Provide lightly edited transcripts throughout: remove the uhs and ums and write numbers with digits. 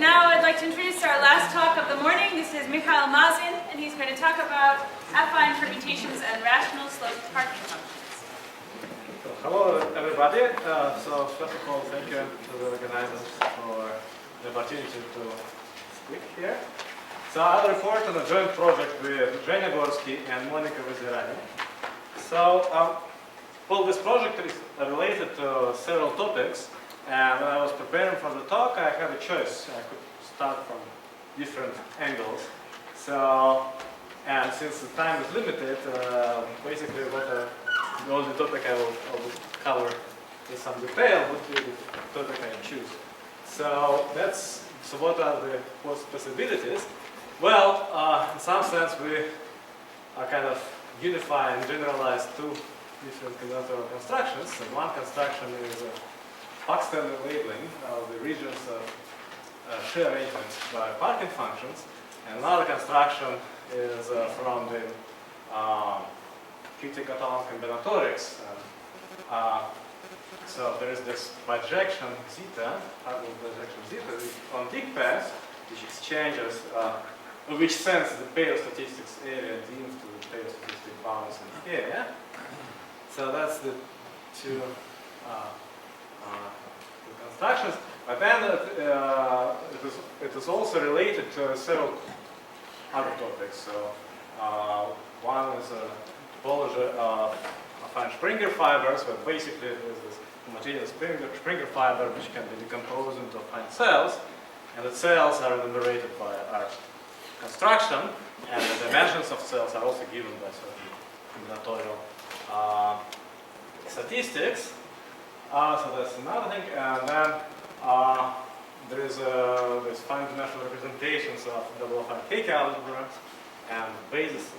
now I'd like to introduce our last talk of the morning. This is Mikhail Mazin, and he's going to talk about affine permutations and rational slope parking functions. Hello, everybody. So first of all, thank you to the organizers for the opportunity to speak here. So I'll report on a joint project with Zhenya Gorsky and Monica Vazirani. So, well, this project is related to several topics. And when I was preparing for the talk, I had a choice. I could start from different angles. So, and since the time is limited, basically the only topic I will cover in some detail would be the topic I choose. So what are the possibilities? Well, in some sense, we are kind of unify and generalize two different combinatorial constructions. And one construction is Fox standard labeling of the regions of shear arrangements by parking functions, and another construction is from the QT catalog combinatorics. So there is this bijection zeta, Hubble bijection zeta, on dick path, which exchanges, which sends the pair statistics area deemed to the pair statistic bounds in area. So that's the two constructions, but then it is also related to several other topics. So one is topology of affine Springer fibers, where basically there's this homogeneous Springer fiber which can be decomposed into affine cells, and the cells are enumerated by our construction, and the dimensions of cells are also given by certain combinatorial statistics. So that's another thing, and then there is this fine-dimensional representations of double affine cake algebra, and basis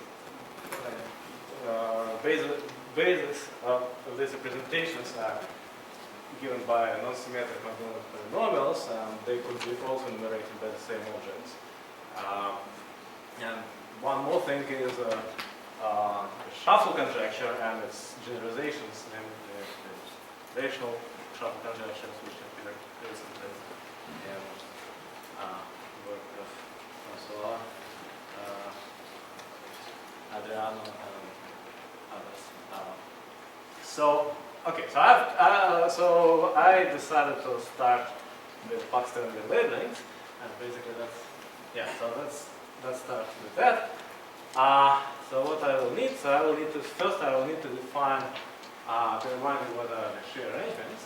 of these representations are given by non-symmetric polynomials, and they could be also enumerated by the same objects. And one more thing is the shuffle conjecture and its generalizations, namely the rational shuffle conjectures, which appear recently in work of François, Adriano, and others. So I decided to start with Fox standard labelings, and basically let's start with that. So what I will need, I will need to define, to remind you what are the shear arrangements.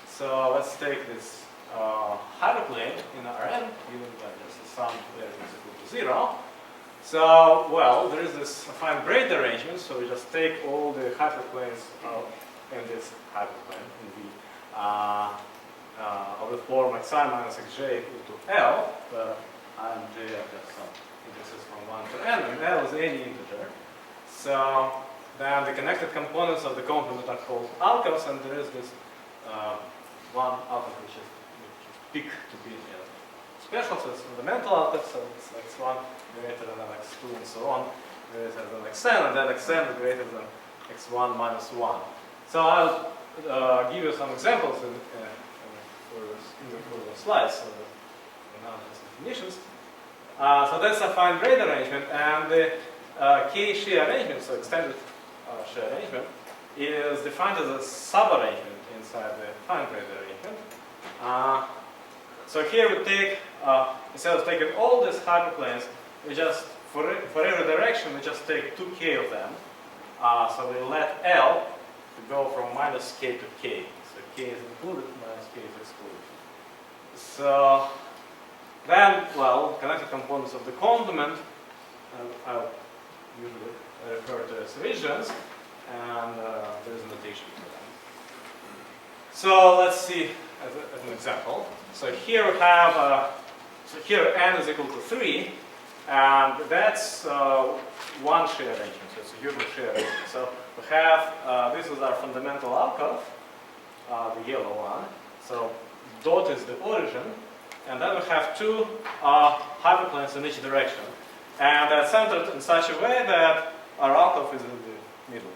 So let's take this hyperplane in Rn, given by this sum there is equal to 0. So, well, there is this affine braid arrangement, so we just take all the hyperplanes in this hyperplane, in V, of the form xi minus xj equal to L, where I and j are just some indices from 1 to n, and L is any integer. So then the connected components of the complement are called alkals, and there is this one alkal which is peak to be special, so it's fundamental alkal, so it's x1 greater than x2 and so on, greater than xn, and then xn is greater than x1 minus 1. So I'll give you some examples in the slides, so the definitions. So that's a affine braid arrangement, and the K shear arrangement, so extended shear arrangement, is defined as a sub-arrangement inside the affine braid arrangement. So here we take, instead of taking all these hyperplanes, we just, for every direction, we just take 2k of them. So we let L to go from minus k to k. So k is included, minus k is excluded. So then, well, connected components of the complement, I'll usually refer to as regions, and there is a notation for them. So let's see as an example. So here we have, so here n is equal to 3, and that's one shear arrangement, so it's a Hubble shear arrangement. So we have, this is our fundamental alkov, the yellow one. So dot is the origin, and then we have two hyperplanes in each direction. And they're centered in such a way that our alkov is in the middle.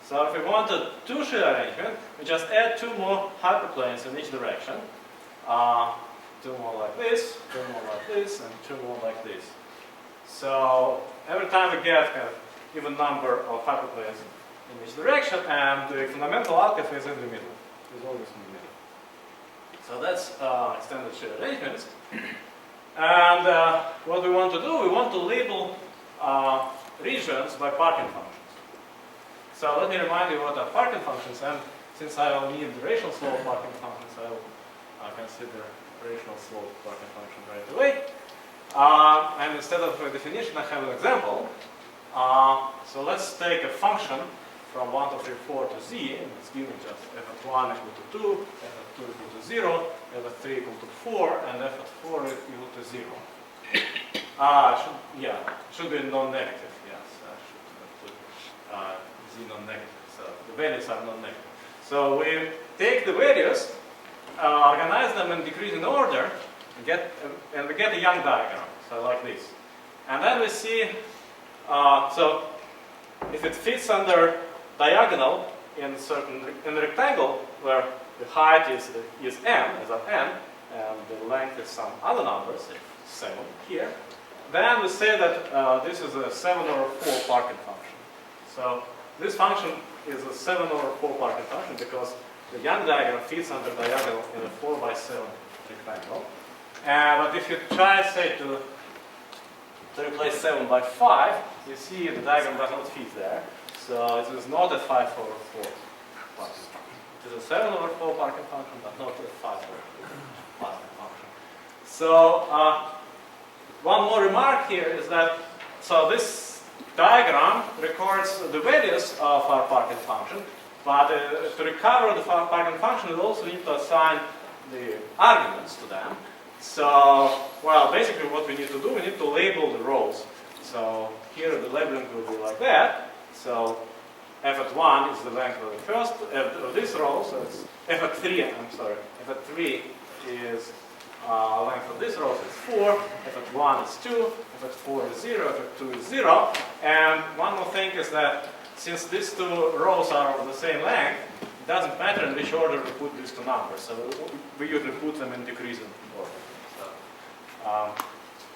So if we want a two-shear arrangement, we just add two more hyperplanes in each direction. two more like this, two more like this, and two more like this. So every time we get kind of even number of hyperplanes in each direction, and the fundamental alpha is in the middle. It's always in the middle. So that's extended shear arrangements. And what we want to do, we want to label regions by parking functions. So let me remind you what are parking functions, and since I will need the rational slope parking functions, I will consider rational slope parking function right away. And instead of a definition, I have an example. So let's take a function from 1, 2, 3, 4 to z, and it's given just f at 1 equal to 2, f at 2 equal to 0, f at 3 equal to 4, and f at 4 equal to 0. Should be non-negative, yes. I should put z non-negative, so the values are non-negative. So we take the values, organize them in decreasing order, and we get a Young diagram, so like this. And then we see, so if it fits under diagonal in a rectangle where the height is n, is of n, and the length is some other numbers, 7 here, then we say that this is a 7 over 4 parking function. So this function is a 7 over 4 parking function because the Young diagram fits under diagonal in a 4 by 7 rectangle. But if you try, say, to replace 7 by 5, you see the diagram does not fit there. So it is not a 5 over 4 parking function. It is a 7 over 4 parking function, but not a 5 over 4 parking function. So one more remark here is that, so this diagram records the values of our parking function, but to recover the parking function, we also need to assign the arguments to them. So, well, basically what we need to do, we need to label the rows. So here the labeling will be like that. So f at 1 is the length of the first of this row, so it's f at 3, I'm sorry, f at 3 is length of this row, so it's 4, f at 1 is 2, f at 4 is 0, f at 2 is 0. And one more thing is that since these two rows are of the same length, it doesn't matter in which order we put these two numbers. So we usually put them in decreasing order.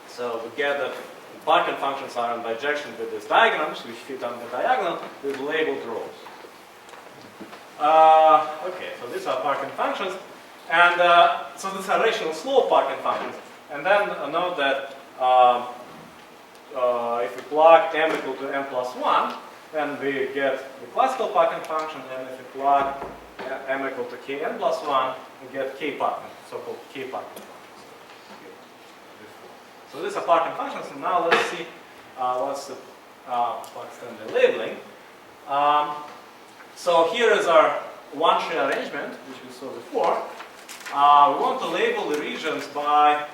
So we get that parking functions are in bijection with these diagrams, which fit on the diagonal with labeled rows. Okay, so these are parking functions. And so these are rational slope parking functions. And then note that if we plug m equal to n plus 1, then we get the classical parking function. And if we plug m equal to kn plus 1, we get k parking, so-called k parking functions. So these are parking functions, and now let's see what's the labeling. So here is our one-share arrangement, which we saw before. We want to label the regions by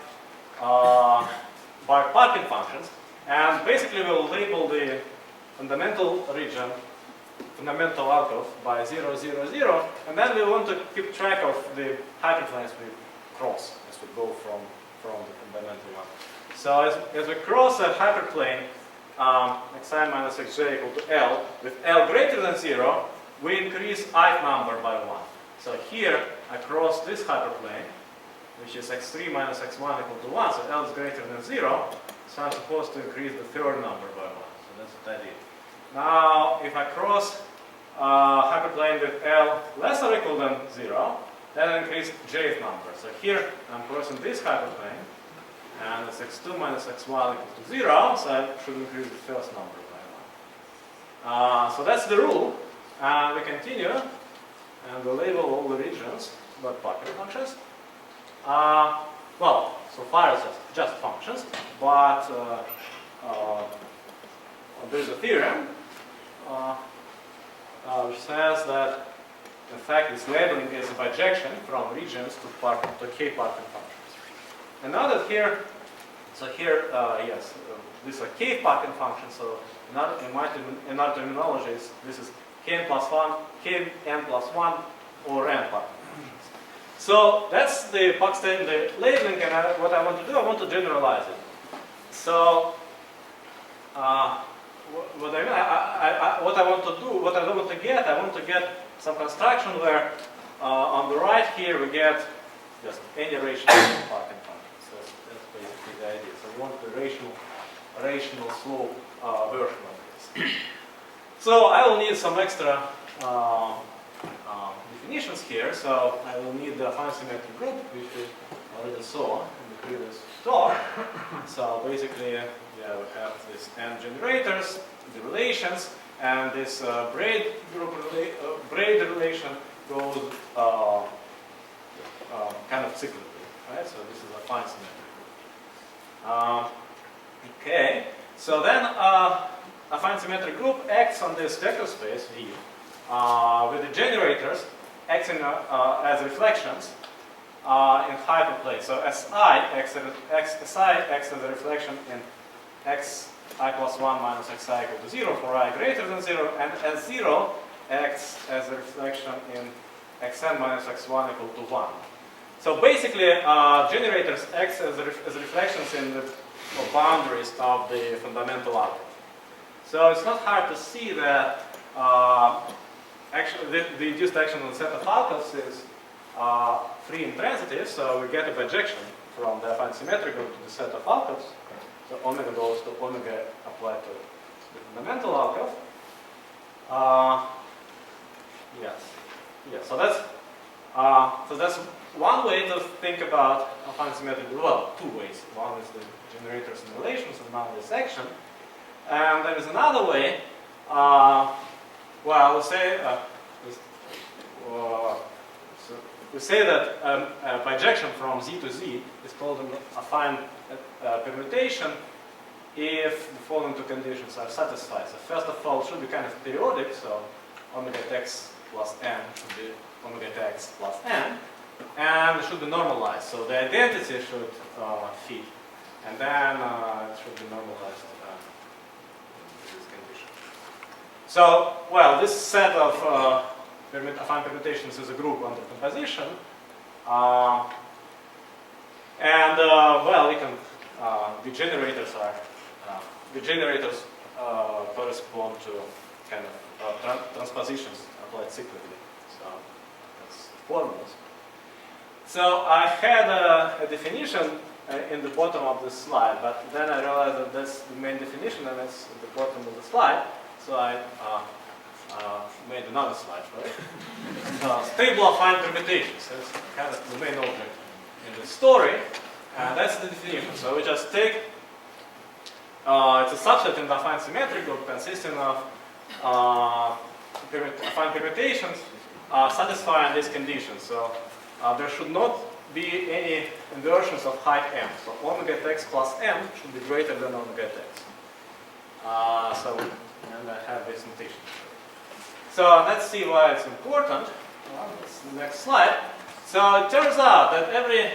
parking functions, and basically we'll label the fundamental region, fundamental alcove, by 0, 0, 0, and then we want to keep track of the hyperplanes we cross as we go from the fundamental one. So as we cross a hyperplane, xi minus xj equal to L, with L greater than 0, we increase ith number by 1. So here I cross this hyperplane, which is x3 minus x1 equal to 1, so L is greater than 0, so I'm supposed to increase the third number by 1. So that's what I did. Now, if I cross hyperplane with L less or equal than 0, then I increase jth number. So here I'm crossing this hyperplane, and it's x2 minus x1 equal to 0, so I should increase the first number by 1. So that's the rule. And we continue, and we label all the regions by parking functions. Well, so far it's just functions, but there's a theorem which says that, in fact, this labeling is a bijection from regions to k parking functions. And now that here, so here, yes, these are k parking functions. So in our terminology, this is kn plus 1, kn plus 1, or n parking functions. So that's the labeling, and what I want to do, I want to generalize it. So what I want to do, what I want to get, I want to get some construction where on the right here we get just any rational parking function. we want the rational slope version of this. So I will need some extra definitions here. So I will need the affine symmetric group, which we already saw in the previous talk. So basically, yeah, we have these n generators, the relations, and this braid relation goes kind of cyclically, right? So this is a affine symmetric group. Okay, so then affine symmetric group acts on this vector space V with the generators acting as reflections in hyperplane. So SI acts as a reflection in xi plus 1 minus xi equal to 0 for I greater than 0, and S0 acts as a reflection in xn minus x1 equal to 1. So basically, generators act as reflections in the boundaries of the fundamental output. So it's not hard to see that actually the induced action on the set of outputs is free intransitive, so we get a bijection from the affine symmetric group to the set of outputs. So omega goes to omega applied to the fundamental output. Yes. So that's one way to think about affine symmetric group. Well, two ways. One is the generators and relations, and now this action. And there is another way. Well, we say that a bijection from Z to Z is called an affine permutation if the following two conditions are satisfied. So first of all, it should be kind of periodic, so omega x plus n should be omega x plus n, and it should be normalized. So the identity should fit, and then it should be normalized to this condition. So, well, this set of affine permutations is a group under composition, and well, we can the generators correspond to kind of transpositions applied cyclically. So that's formulas. So I had a definition in the bottom of this slide, but then I realized that that's the main definition and it's at the bottom of the slide. So I made another slide for it. Stable affine permutations. That's kind of the main object in the story. And that's the definition. So we just take, it's a subset in the affine symmetric group consisting of affine permutations satisfying these conditions. So there should not be any inversions of height m. So omega at x plus m should be greater than omega at x. And I have this notation. So let's see why it's important. Well, that's the next slide. So it turns out that every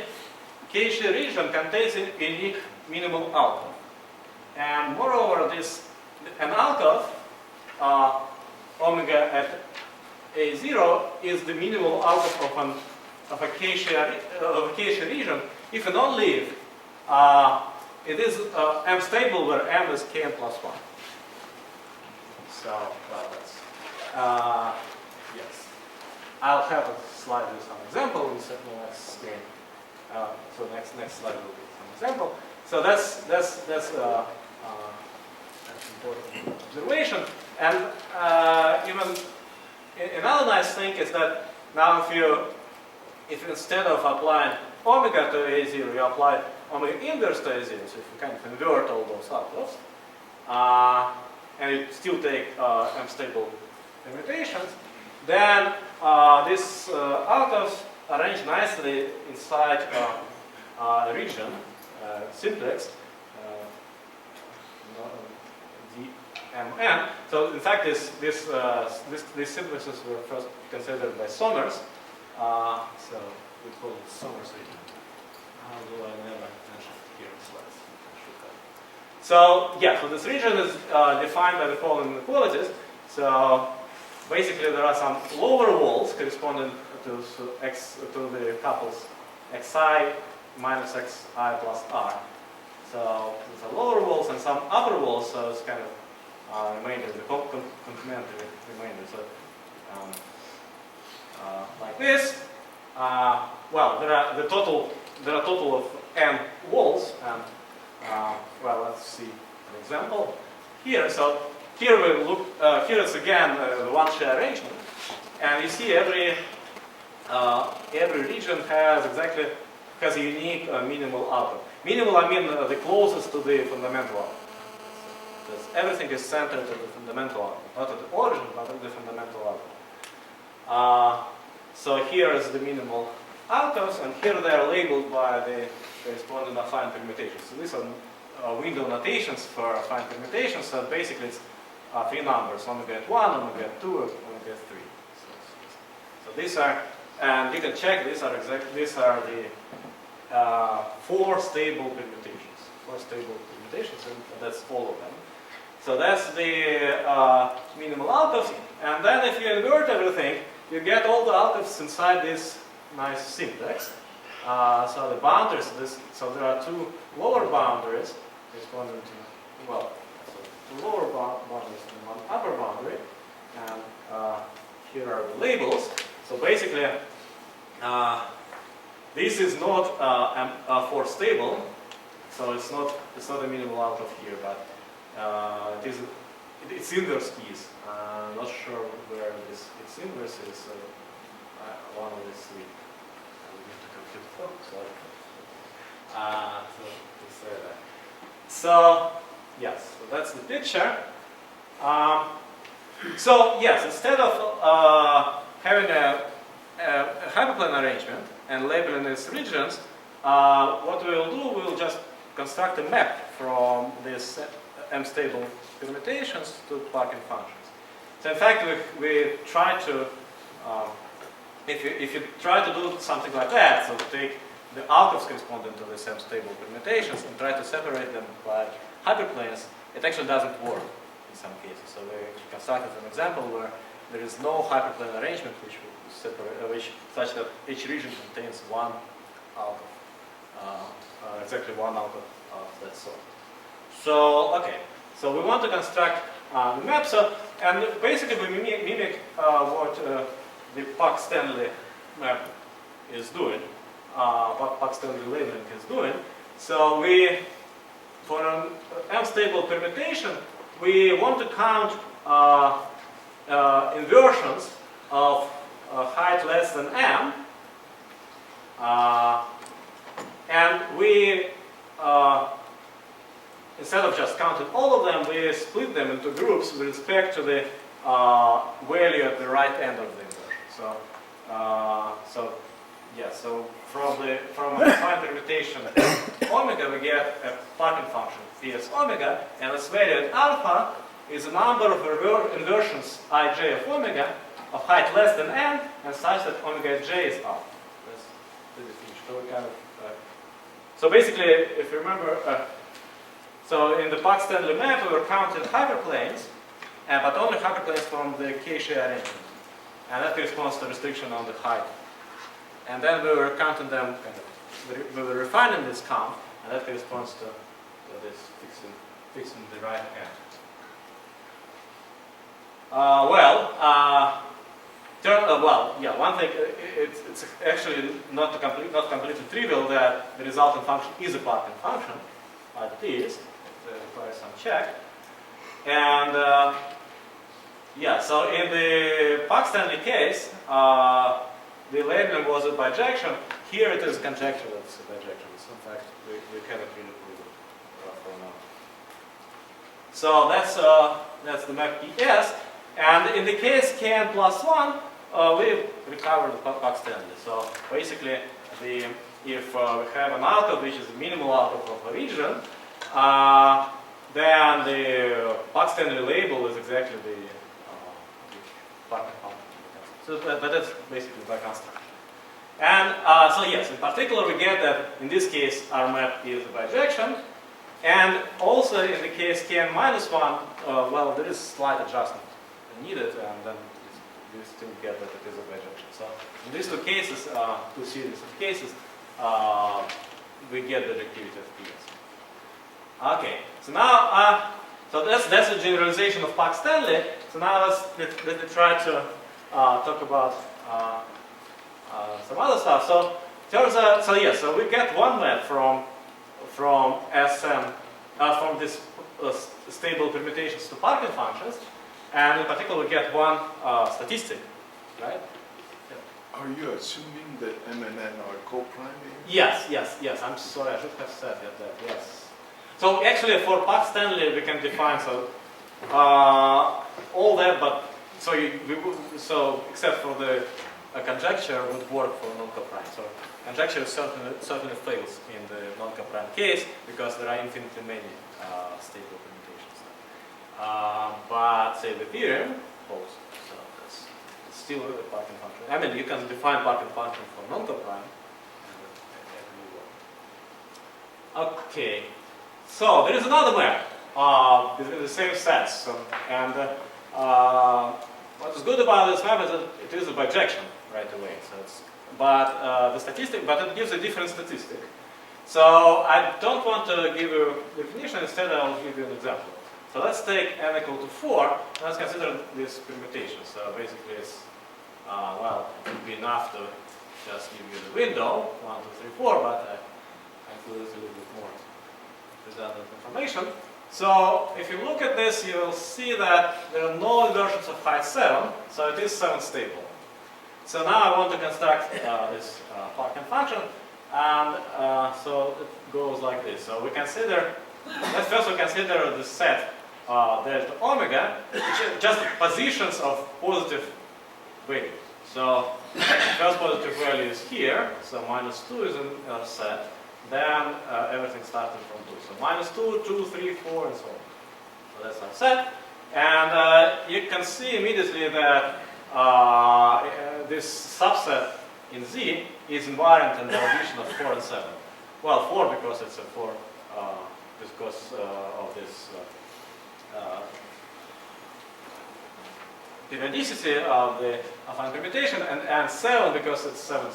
Cauchy region contains a unique minimal alcove. And moreover, an alcove, omega at A0, is the minimal alcove of a Cauchy region if and only if it is M stable where M is Kn plus 1. So, well, that's, yes. I'll have a slide with some example in the next screen. So next slide will be some example. So that's important observation. And even another nice thing is that now if instead of applying omega to A0, you apply omega inverse to A0, so if you kind of invert all those outputs, and you still take M stable permutations, then these outputs arrange nicely inside a region, simplex, DMN. So in fact, these simplexes were first considered by Sommers. So we call it Sommers region. Although I never mentioned it here in slides. So yeah, so this region is defined by the following inequalities. So basically, there are some lower walls corresponding to the couples xi minus xi plus r. So there's a lower walls and some upper walls, so it's kind of remainder, the complementary remainder. So like this. Well, there are a total of n walls, and Well, let's see an example here. So here we look. Here is again the one-share arrangement, and you see every region has a unique minimal output. Minimal, I mean the closest to the fundamental output. Because everything is centered at the fundamental output, not at the origin, but at the fundamental output. So here is the minimal outputs, and here they are labeled by the corresponding affine permutations. So these are window notations for affine permutations. So basically, it's three numbers: omega at 1, omega at 2, and omega at 3. So these are, and you can check. These are the 4 stable permutations. 4 stable permutations, and that's all of them. So that's the minimal outputs. And then if you invert everything, you get all the outputs inside this nice syntax. So the boundaries, so there are 2 lower boundaries corresponding to, well, so 2 lower boundaries and 1 upper boundary. And here are the labels. So basically, this is not for stable, so it's not a minimal output here, but its inverse is. I'm not sure where its inverse is. One of these 3. I will need to compute. Oh, sorry. So yes, so that's the picture. So yes, instead of having a hyperplane arrangement and labeling its regions, what we will do, we will just construct a map from these m-stable permutations to parking functions. So in fact, we try to, if you try to do something like that, so take the outputs corresponding to these m-stable permutations and try to separate them by hyperplanes, it actually doesn't work in some cases. So we constructed an example where there is no hyperplane arrangement such that each region contains one output, exactly one output of that sort. So okay, so we want to construct the map. So and basically we mimic what the Park-Stanley map is doing, what Park-Stanley labeling is doing. So we, for an m-stable permutation, we want to count inversions of height less than m, and we, instead of just counting all of them, we split them into groups with respect to the value at the right end of the inversion. So from a affine permutation omega, we get a parking function ps omega, and its value at alpha is a number of inversions ij of omega of height less than n, and such that omega j is alpha. That's the definition. So we kind of, so basically, if you remember, so in the Park-Stanley map, we were counting hyperplanes, but only hyperplanes from the K-share arrangement, and that corresponds to restriction on the height. And then we were counting them, we were refining this count, and that corresponds to this fixing the right end. One thing, it's actually not completely trivial that the resulting function is a parking function, but it is. It requires some check. And so in the Park-Stanley case, the labeling was a bijection. Here it is conjecture that it's a bijection. So in fact, we cannot really prove it for now. So that's the map PS. And in the case Kn plus 1, we recover the Park-Stanley. So basically, if we have an output which is a minimal output of a region, then the Park-Stanley label is exactly the parking function. So but that's basically by construction. And so yes, in particular, we get that in this case our map is a bijection, and also in the case Kn minus 1, well, there is slight adjustment needed, and then you still get that it is a bijection. So in these two cases, 2 series of cases, we get the directivity of PS. Okay, so now, so that's a generalization of Park-Stanley. So now let me try to talk about some other stuff. So turns out, so we get one map from from SM, from this stable permutations to parking functions, and in particular we get one statistic, right? Are you assuming that M and N are co-primary? Yes, yes, yes. I'm sorry, I should have said that. Yes. So actually, for Park Stanley, we can define all that, but so except for the conjecture would work for non-coprime. So conjecture certainly fails in the non-coprime case because there are infinitely many stable permutations. But say the theorem holds. So that's still a parking function. I mean, you can define parking function for non-coprime. Okay. So there is another map with the same sets. What is good about this map is that it is a bijection right away. So it's, but it gives a different statistic. So I don't want to give you a definition. Instead, I'll give you an example. So let's take n equal to 4. And let's consider this permutation. So basically, it's well, it would be enough to just give you the window 1, 2, 3, 4. But I include a little bit more redundant information. So if you look at this, you will see that there are no inversions of height 7, so it is 7 stable. So now I want to construct this parking function, and so it goes like this. So we consider, let's first consider the set delta omega, which is just positions of positive values. So first positive value is here, so -2 is in our set. Then everything starting from 2. So -2, 2, 3, 4, and so on. So that's our set. And you can see immediately that this subset in Z is invariant in the addition of 4 and 7. Well, 4 because it's a 4 because of this periodicity of the affine permutation, and 7 because it's 7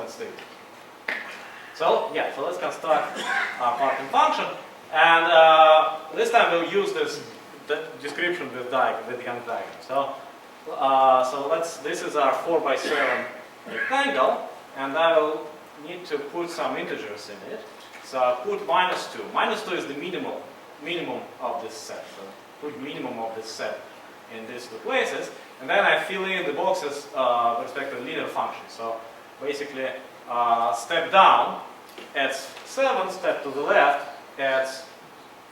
stable. So yeah, so let's construct our parking function, and this time we'll use this description with Young diagram. So this is our 4x7 rectangle, and I will need to put some integers in it. So I'll put -2. -2 is the minimum of this set. So put minimum of this set in these two places, and then I fill in the boxes with respect to linear function. So basically, step down adds 7, step to the left adds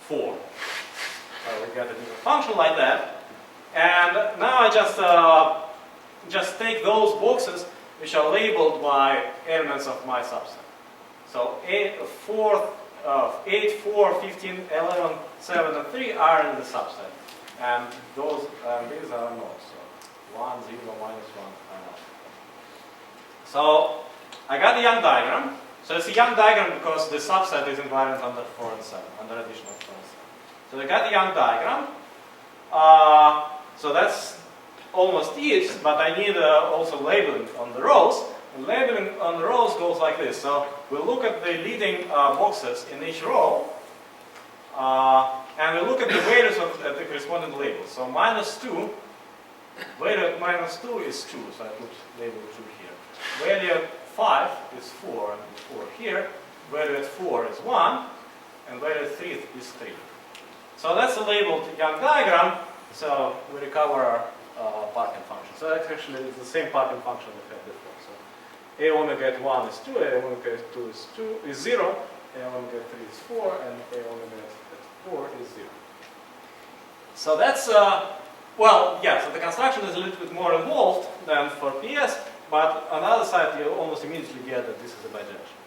4. So we get a linear function like that. And now I just take those boxes which are labeled by elements of my subset. So 8, 4, 15, 11, 7, and 3 are in the subset. And these are not. So 1, 0, -1 are not. So I got the Young diagram. So it's a Young diagram because the subset is invariant under 4 and 7, under addition of 4 and 7. So I got the Young diagram. So that's almost it, but I need also labeling on the rows. And labeling on the rows goes like this. So we'll look at the leading boxes in each row, and we'll look at the values of the corresponding labels. So -2, value at -2 is 2, so I put label 2 here. Value at 5 is 4, and 4 here. Value at 4 is 1, and value at 3 is 3. So that's the labeled Young diagram. So we recover our parking function. So that's actually the same parking function we had before. So A omega at 1 is 2, A omega at 2 is 0, A omega at 3 is 4, and A omega at 4 is 0. So that's, well, yeah, so the construction is a little bit more involved than for PS, but on the other side, you almost immediately get that this is a bijection.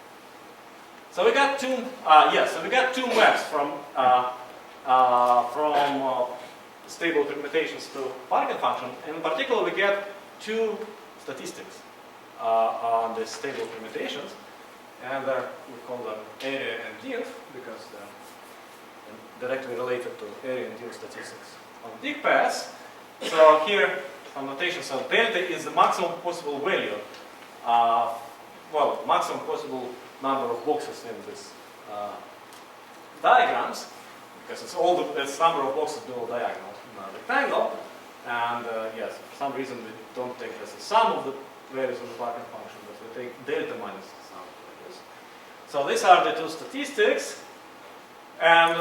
So we got two maps from stable permutations to parking function, and in particular, we get 2 statistics on the stable permutations, and we call them area and diff because they're directly related to area and diff statistics on diff paths. So here, some notation. So delta is the maximum possible value, maximum possible number of boxes in this diagrams, because it's number of boxes below diagonal in a rectangle. And yes, for some reason we don't take this as the sum of the values of the parking function, but we take delta minus the sum of the values. So these are the two statistics, and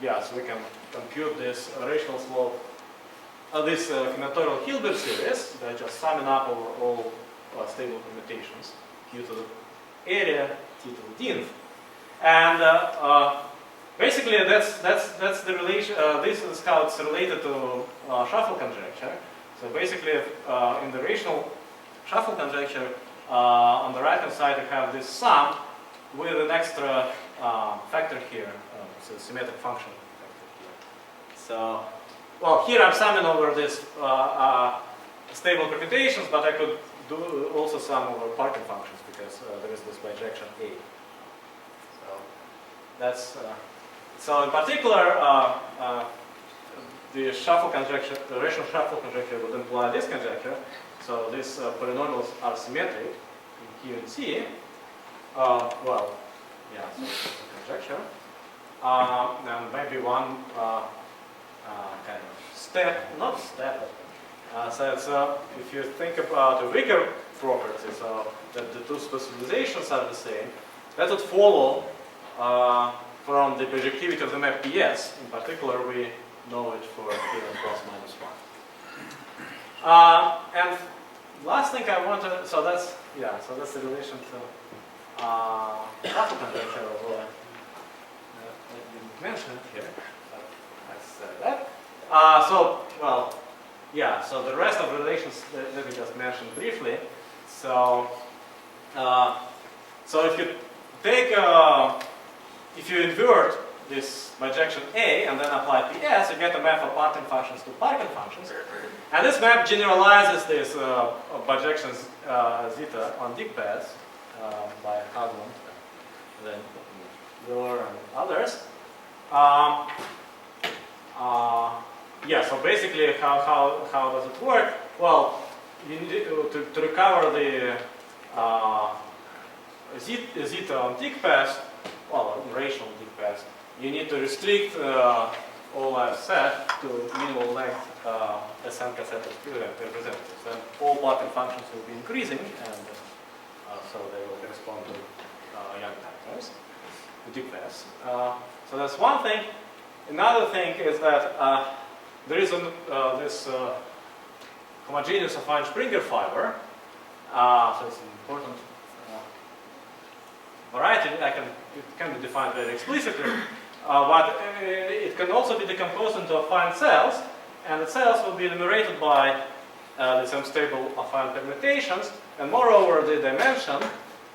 yes, we can compute this rational slope, this combinatorial Hilbert series by just summing up over all stable permutations, q to the area, t to the dth, and basically that's the relation. This is how it's related to shuffle conjecture. So basically, in the rational shuffle conjecture, on the right hand side you have this sum with an extra factor here, so symmetric function factor here. So, well, here I'm summing over this stable permutations, but I could do also sum over parking functions because there is this bijection A. So that's so in particular the shuffle conjecture, the rational shuffle conjecture would imply this conjecture. So these polynomials are symmetric in Q and C. Well, yeah, so it's a conjecture. And maybe one kind of step, not step, so it's, if you think about a weaker property, so that the two specializations are the same, that would follow from the projectivity of the map PS. In particular, we know it for given plus minus 1. And last thing I want to, so that's the relation to shuffle conjecture of I didn't mention it here, but I said that. So, well, yeah, so the rest of the relations that we just mentioned briefly. So, so if you take, if you invert this bijection A and then apply PS, you get a map of parting functions to parking functions. And this map generalizes this bijections zeta on dick paths by Haglund, then Miller and others. Yeah, so basically how does it work? Well, you need to recover the zeta on dick paths, well, rational dick paths, you need to restrict all I've said to minimal length SN cassette representatives. And all parting functions will be increasing, and so they will correspond to Young factors, the dick paths. So that's one thing. Another thing is that there is this homogeneous affine Springer fiber. So it's an important variety. It can be defined very explicitly, but it can also be decomposed into affine cells, and the cells will be enumerated by these unstable affine permutations, and moreover, the dimension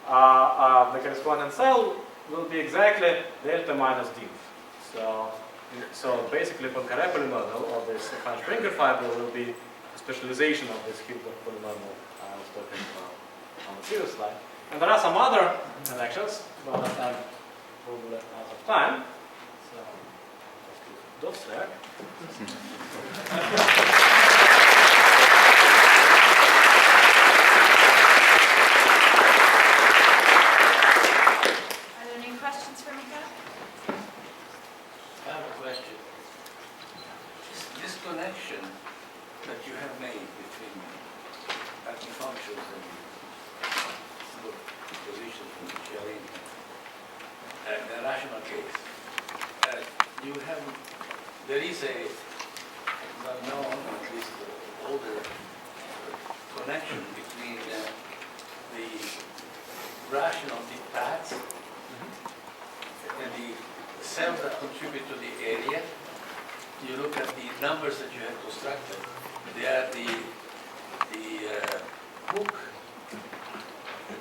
of the corresponding cell will be exactly delta minus d. So basically, Poincare polynomial of this affine Springer fiber will be a specialization of this Hilbert polynomial I was talking about on the previous slide. And there are some other connections, but I'm probably out of time. So I'll just leave dots there. Are there any questions for Mikhail? I have a question. This connection that you have made between acting functions and positions from the sharing and the rational case, you have, there is a well-known, at least older connection between the rational paths and the cells that contribute to the area. You look at the numbers that you have constructed. They are the hook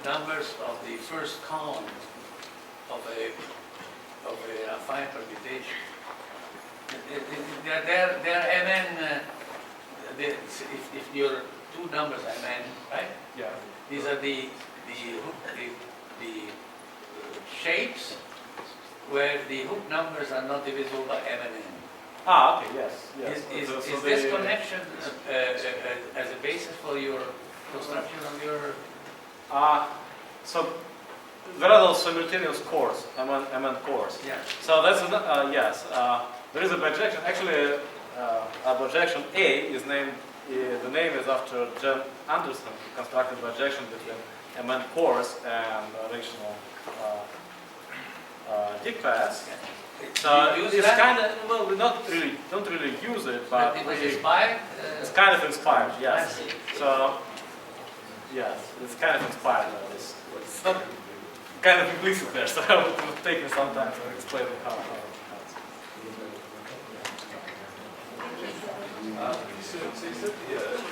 numbers of the first column of a affine permutation. They're MN. If your two numbers are MN, right? Yeah. These are the shapes where the hook numbers are not divisible by M and N. Ah, okay, yes. Yes. Is So this the- connection as a basis for your construction of your... So there are those simultaneous cores, MN cores. Yeah. So that's yes. There is a bijection. Actually, a bijection A is named. The name is after John Anderson, who constructed bijection between MN cores and rational dig paths. So Do you use it's that? kind of, well, we don't really use it, but It was we, inspired? it's kind of inspired, I yes. see. So, yes, it's kind of inspired by this. It's not kind of implicit there, so it would take me some time to explain how it's. So you said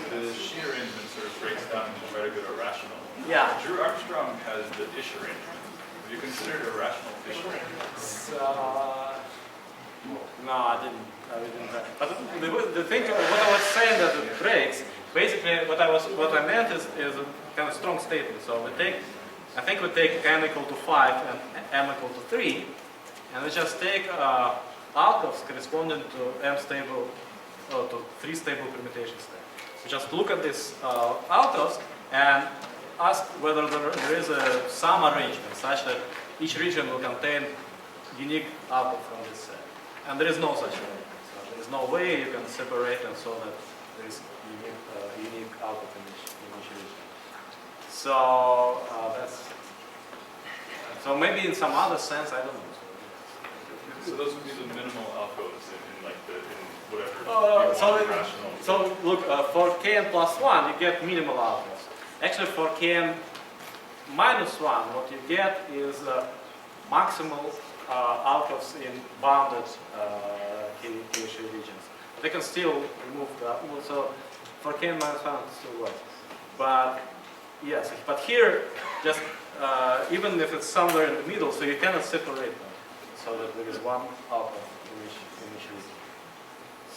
the shear arrangement sort of breaks down into very good irrational. Yeah. Drew Armstrong has the dish arrangement. Have you considered a rational dish arrangement? So, no, I didn't. But the thing, what I was saying that it breaks, basically what I meant is a kind of strong statement. So I think we take n equal to 5 and m equal to 3, and we just take outcomes corresponding to m stable, to 3 stable permutations there. We just look at these outcomes and ask whether there is a sum arrangement such that each region will contain unique output from this set. And there is no such arrangement. So there is no way you can separate them so that there is unique output in each region. So so maybe in some other sense, I don't know. So those would be the minimal alphas in like in whatever you want rational. So look, for kn plus 1, you get minimal outputs. Actually, for kn minus 1, what you get is maximal outputs in bounded KHA regions. They can still remove the output, so for kn minus 1 it still works. But yes, but here, just even if it's somewhere in the middle, so you cannot separate them, so that there is one output in each region.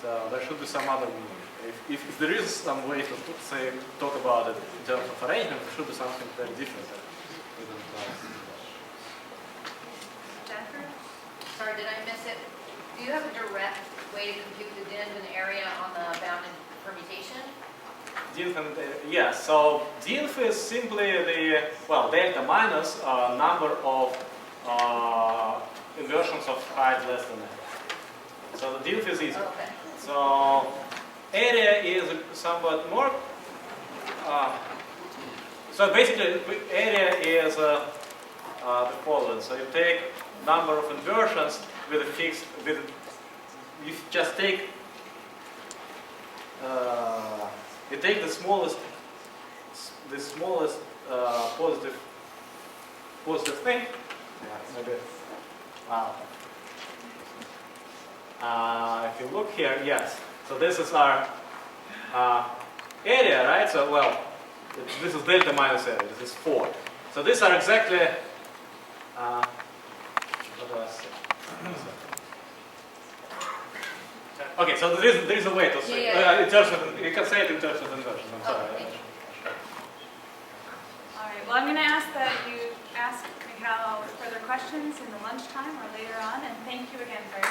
So there should be some other meaning. If there is some way to talk about it in terms of arrangement, there should be something very different. Jennifer? Sorry, did I miss it? Do you have a direct way to compute the DINF area on the bounded permutation? DINF and yes, so DINF is simply the, well, delta minus number of inversions of height less than n. So the DINF is easy. Okay. So area is somewhat more, so basically area is the following. So you take number of inversions with a fixed, you just take, you take the smallest positive thing. Yeah, maybe. If you look here, yes. So this is our area, right? So well, this is delta minus area. This is 4. So these are exactly. What do I say? Okay, so there is a way to say in terms of, you can say it in terms of inversion. I'm sorry. Thank you. All right, well, I'm going to ask that you ask Mikhail further questions in the lunchtime or later on, and thank you again for your